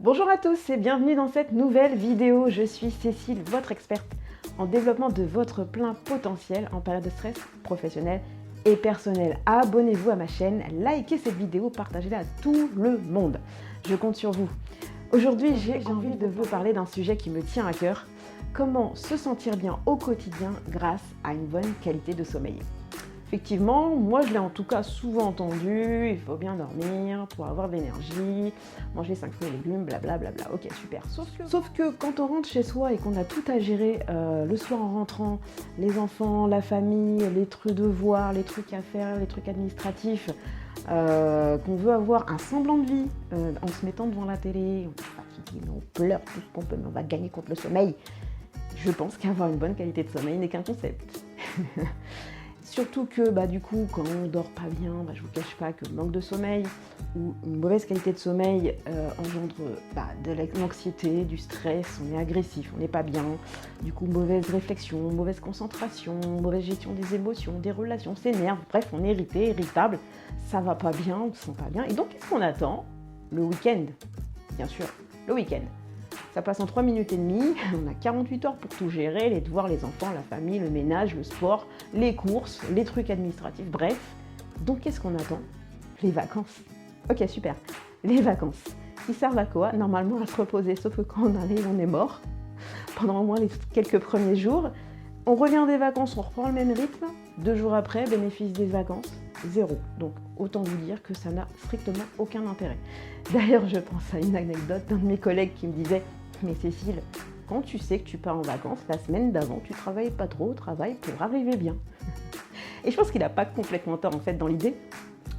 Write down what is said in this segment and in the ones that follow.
Bonjour à tous et bienvenue dans cette nouvelle vidéo. Je suis Cécile, votre experte en développement de votre plein potentiel en période de stress professionnel et personnel. Abonnez-vous à ma chaîne, likez cette vidéo, partagez-la à tout le monde. Je compte sur vous. Aujourd'hui, j'ai envie de vous parler d'un sujet qui me tient à cœur. Comment se sentir bien au quotidien grâce à une bonne qualité de sommeil. Effectivement, moi je l'ai en tout cas souvent entendu, il faut bien dormir pour avoir de l'énergie, manger 5 fruits et légumes, blablabla. Ok, super. Sauf que quand on rentre chez soi et qu'on a tout à gérer le soir en rentrant, les enfants, la famille, les trucs devoirs, les trucs à faire, les trucs administratifs, qu'on veut avoir un semblant de vie en se mettant devant la télé, on est fatigué, mais on pleure tout ce qu'on peut, mais on va gagner contre le sommeil. Je pense qu'avoir une bonne qualité de sommeil n'est qu'un concept. Surtout que du coup, quand on dort pas bien, je vous cache pas que le manque de sommeil ou une mauvaise qualité de sommeil engendre de l'anxiété, du stress, on est agressif, on n'est pas bien. Du coup, mauvaise réflexion, mauvaise concentration, mauvaise gestion des émotions, des relations, on s'énerve, bref, on est irrité, irritable, ça va pas bien, on se sent pas bien. Et donc, qu'est-ce qu'on attend? Le week-end, bien sûr, le week-end. Ça passe en 3 minutes et demie, on a 48 heures pour tout gérer, les devoirs, les enfants, la famille, le ménage, le sport, les courses, les trucs administratifs, bref. Donc qu'est-ce qu'on attend? Les vacances. Ok, super. Les vacances. Qui servent à quoi? Normalement à se reposer, sauf que quand on arrive, on est mort. Pendant au moins les quelques premiers jours. On revient des vacances, on reprend le même rythme. 2 jours après, bénéfice des vacances, 0. Donc autant vous dire que ça n'a strictement aucun intérêt. D'ailleurs, je pense à une anecdote d'un de mes collègues qui me disait: mais Cécile, quand tu sais que tu pars en vacances, la semaine d'avant, tu travailles pas trop, travaille pour arriver bien. Et je pense qu'il n'a pas complètement tort en fait dans l'idée.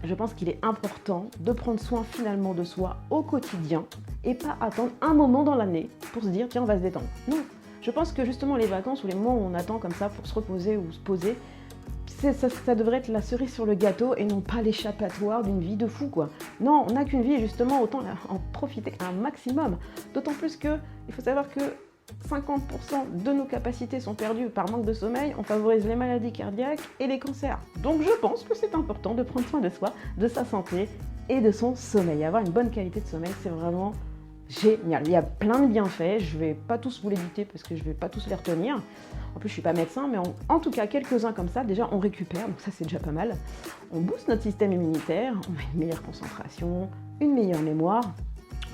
Je pense qu'il est important de prendre soin finalement de soi au quotidien et pas attendre un moment dans l'année pour se dire tiens, on va se détendre. Non, je pense que justement les vacances ou les moments où on attend comme ça pour se reposer ou se poser, ça devrait être la cerise sur le gâteau et non pas l'échappatoire d'une vie de fou quoi. Non, on n'a qu'une vie et justement autant en profiter un maximum. D'autant plus que il faut savoir que 50% de nos capacités sont perdues par manque de sommeil, on favorise les maladies cardiaques et les cancers. Donc je pense que c'est important de prendre soin de soi, de sa santé et de son sommeil. Avoir une bonne qualité de sommeil, c'est vraiment génial. Il y a plein de bienfaits, je ne vais pas tous vous les dicter parce que je ne vais pas tous les retenir. En plus, je ne suis pas médecin, mais en tout cas, quelques-uns comme ça, déjà, on récupère, donc ça, c'est déjà pas mal. On booste notre système immunitaire, on a une meilleure concentration, une meilleure mémoire,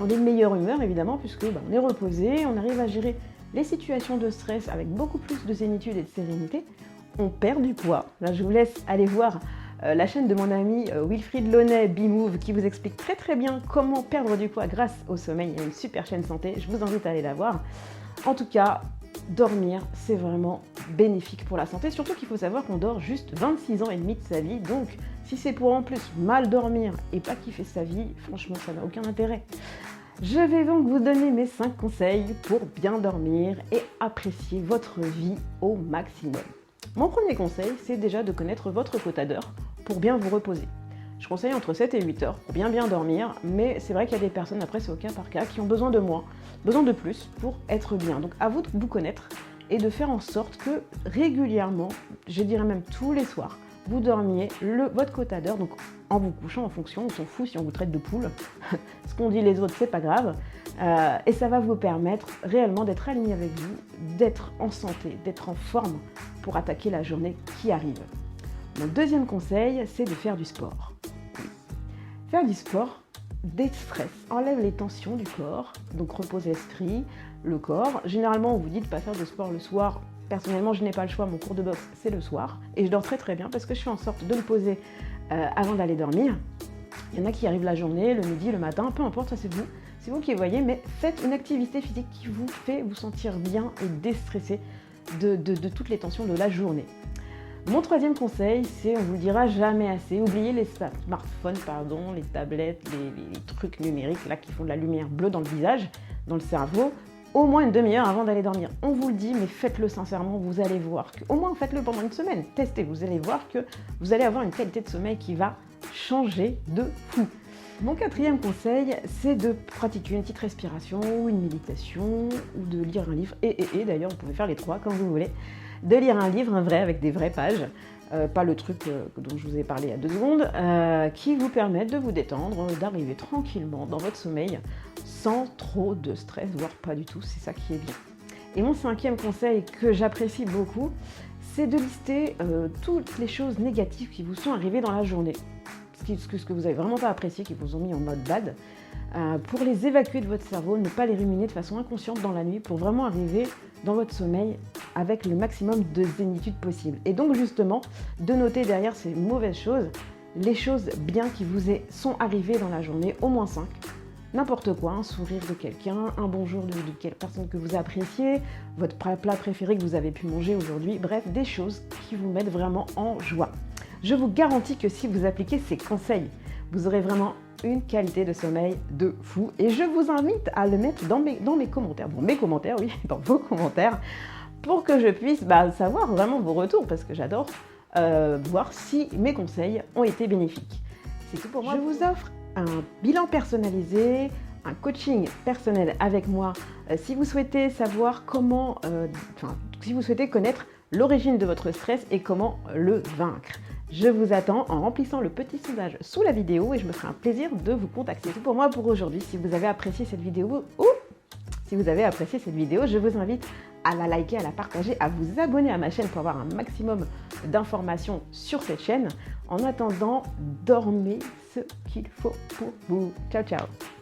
on a une meilleure humeur, évidemment, puisque on est reposé, on arrive à gérer les situations de stress avec beaucoup plus de zénitude et de sérénité. On perd du poids. Là, je vous laisse aller voir la chaîne de mon ami Wilfried Launay, B-Move, qui vous explique très très bien comment perdre du poids grâce au sommeil. Il y a une super chaîne santé, je vous invite à aller la voir. En tout cas, dormir, c'est vraiment bénéfique pour la santé, surtout qu'il faut savoir qu'on dort juste 26 ans et demi de sa vie, donc si c'est pour en plus mal dormir et pas kiffer sa vie, franchement ça n'a aucun intérêt. Je vais donc vous donner mes 5 conseils pour bien dormir et apprécier votre vie au maximum. Mon premier conseil, c'est déjà de connaître votre quota d'heures pour bien vous reposer. Je conseille entre 7 et 8 heures pour bien dormir, mais c'est vrai qu'il y a des personnes, après c'est au cas par cas, qui ont besoin de moins, besoin de plus pour être bien. Donc à vous de vous connaître et de faire en sorte que régulièrement, je dirais même tous les soirs, vous dormiez votre quota d'heures, donc en vous couchant en fonction, on s'en fout si on vous traite de poule, ce qu'on dit les autres c'est pas grave, et ça va vous permettre réellement d'être aligné avec vous, d'être en santé, d'être en forme pour attaquer la journée qui arrive. Mon deuxième conseil, c'est de faire du sport. Faire du sport déstresse, enlève les tensions du corps, donc repose l'esprit, le corps. Généralement, on vous dit de ne pas faire de sport le soir. Personnellement, je n'ai pas le choix, mon cours de boxe, c'est le soir. Et je dors très très bien parce que je fais en sorte de me poser avant d'aller dormir. Il y en a qui arrivent la journée, le midi, le matin, peu importe, ça c'est vous qui voyez, mais faites une activité physique qui vous fait vous sentir bien et déstresser de toutes les tensions de la journée. Mon troisième conseil, c'est, on vous le dira jamais assez, oubliez les smartphones, les tablettes, les trucs numériques là qui font de la lumière bleue dans le visage, dans le cerveau, au moins une demi-heure avant d'aller dormir. On vous le dit, mais faites-le sincèrement, vous allez voir que, au moins faites-le pendant une semaine, testez, vous allez voir que vous allez avoir une qualité de sommeil qui va changer de fou. Mon quatrième conseil, c'est de pratiquer une petite respiration, ou une méditation, ou de lire un livre, et d'ailleurs, vous pouvez faire les trois comme vous voulez, de lire un livre, un vrai, avec des vraies pages, pas le truc dont je vous ai parlé il y a 2 secondes, qui vous permettent de vous détendre, d'arriver tranquillement dans votre sommeil, sans trop de stress, voire pas du tout, c'est ça qui est bien. Et mon 5e conseil que j'apprécie beaucoup, c'est de lister toutes les choses négatives qui vous sont arrivées dans la journée. Ce que vous n'avez vraiment pas apprécié, qui vous ont mis en mode bad, pour les évacuer de votre cerveau, ne pas les ruminer de façon inconsciente dans la nuit, pour vraiment arriver dans votre sommeil avec le maximum de zénitude possible. Et donc justement, de noter derrière ces mauvaises choses, les choses bien qui vous sont arrivées dans la journée, au moins 5. N'importe quoi, un sourire de quelqu'un, un bonjour de quelle personne que vous appréciez, votre plat préféré que vous avez pu manger aujourd'hui, bref, des choses qui vous mettent vraiment en joie. Je vous garantis que si vous appliquez ces conseils, vous aurez vraiment une qualité de sommeil de fou. Et je vous invite à le mettre dans mes commentaires, bon, mes commentaires, oui, dans vos commentaires, pour que je puisse savoir vraiment vos retours, parce que j'adore voir si mes conseils ont été bénéfiques. C'est tout pour moi. Je vous offre un bilan personnalisé, un coaching personnel avec moi si vous souhaitez savoir comment, si vous souhaitez connaître l'origine de votre stress et comment le vaincre. Je vous attends en remplissant le petit sondage sous la vidéo et je me ferai un plaisir de vous contacter. C'est tout pour moi pour aujourd'hui. Si vous avez apprécié cette vidéo je vous invite à la liker, à la partager, à vous abonner à ma chaîne pour avoir un maximum d'informations sur cette chaîne. En attendant, dormez ce qu'il faut pour vous. Ciao, ciao!